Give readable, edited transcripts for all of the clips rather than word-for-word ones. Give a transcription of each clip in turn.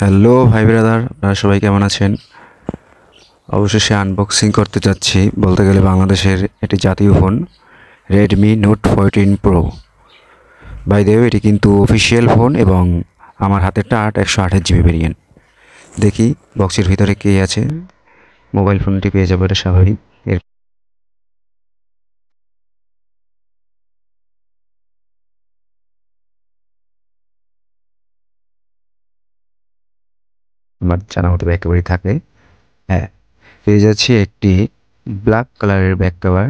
Hello ভাই brother, আপনারা সবাই কেমন আছেন? অবশেষে আনবক্সিং করতে যাচ্ছি, বলতে গেলে বাংলাদেশের একটি জাতীয় phone Redmi Note 14 Pro. By the way, এটি কিন্তু অফিসিয়াল ফোন এবং আমার হাতেরটা 128 জিবি ভেরিয়েন্ট। দেখি বক্সের ভিতরে কে আছে। মোবাইল ফোনটি পেয়ে যাবো, এটা স্বাভাবিক। এর আমার জানা মতো ব্যাক কভারই থাকে। হ্যাঁ, পেয়ে যাচ্ছি একটি ব্ল্যাক কালারের ব্যাক কভার।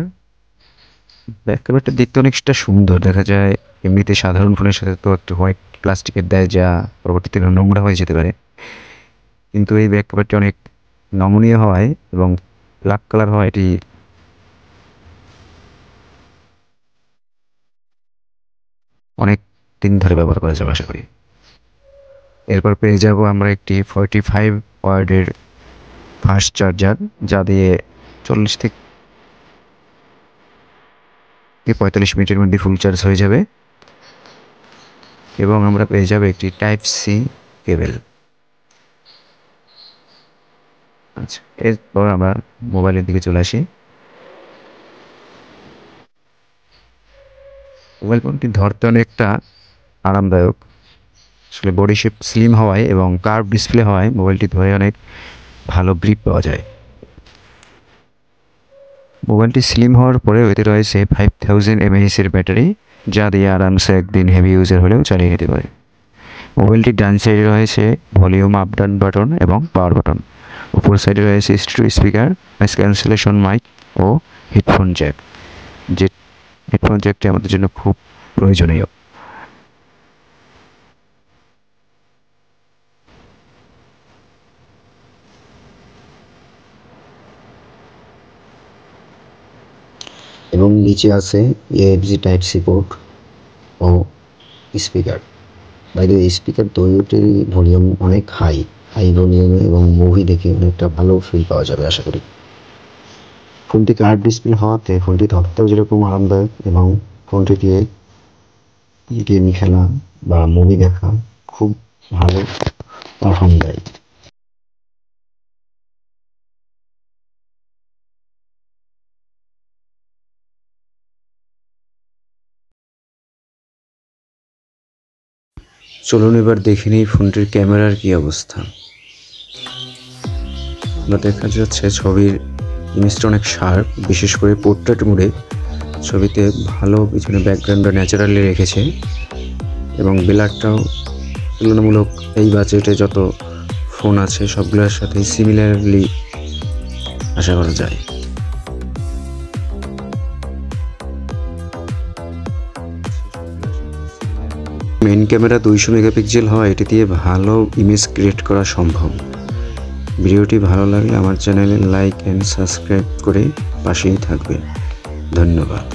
ব্যাক কভারটা দেখতে অনেকটা সুন্দর দেখা যায়। এমনিতে সাধারণ ফোনের সাথে তো একটু হোয়াইট প্লাস্টিকের দেয়, যা পরবর্তীতে নোংরা হয়ে যেতে পারে। কিন্তু এই ব্যাক কভারটি অনেক নমনীয় হওয়ায় এবং ব্ল্যাক কালার হওয়ায় এটি অনেক দিন ধরে ব্যবহার করা যাবে আশা করি। এরপর পেয়ে যাব আমরা একটি 45 ওয়াটের ফাস্ট চার্জার, যা দিয়ে 40 থেকে 45 মিনিটের মধ্যে ফুল চার্জ হয়ে যাবে। এবং আমরা পেয়ে যাব একটি টাইপ সি কেবল। আচ্ছা, এরপর আমরা মোবাইলের দিকে চলে আসি। মোবাইল ফোনটি ধরতে অনেকটা আরামদায়ক। আসলে বডি শেপ স্লিম হওয়ায় এবং কার্ভ ডিসপ্লে হওয়ায় মোবাইলটি ধরে অনেক ভালো গ্রিপ পাওয়া যায়। মোবাইলটি স্লিম হওয়ার পরেও এতে রয়েছে 5000 mAh এর ব্যাটারি, যা দিয়ে আরামসে একদিন হেভি ইউজার হলেও চালিয়ে নিতে পারে। মোবাইলটির ডান সাইডে রয়েছে ভলিউম আপ ডাউন বাটন এবং পাওয়ার বাটন। উপর সাইডে রয়েছে stereo speaker, noise cancellation mic ও হেডফোন জ্যাক। যে হেডফোন জ্যাকটি আমাদের জন্য খুব প্রয়োজনীয়। এবং নিচে আছে ইউএসবি টাইপ সি পোর্ট ও স্পিকার। বাইরে স্পিকার দুইটিরই ভলিউম অনেক হাই ভলিউমে এবং মুভি দেখে অনেকটা ভালো ফিল পাওয়া যাবে আশা করি। ফোনটি কার্ভ ডিসপ্লে হওয়াতে ফোনটি ধরতেও যেরকম আরামদায়ক এবং ফোনটি দিয়ে গেম খেলা বা মুভি দেখা খুব ভালো পারফর্ম দেয়। চলুন এবার দেখে নিই ফোনটির ক্যামেরার কি অবস্থা। আমরা দেখা যাচ্ছে ছবির ইমেজটা অনেক শার্প, বিশেষ করে পোর্ট্রেট মোডে ছবিতে ভালো পিছনে ব্যাকগ্রাউন্ডটা ন্যাচারালি রেখেছে এবং ব্ল্যাকটাও তুলনামূলক এই বাজেটে যত ফোন আছে সবগুলোর সাথে সিমিলারলি আশা করা যায়। মেইন ক্যামেরা 200 মেগাপিক্সেল হওয়া এটি দিয়ে ভালো ইমেজ ক্রিয়েট করা সম্ভব। ভিডিওটি ভালো লাগলে আমার চ্যানেলে লাইক অ্যান্ড সাবস্ক্রাইব করে পাশেই থাকবেন। ধন্যবাদ।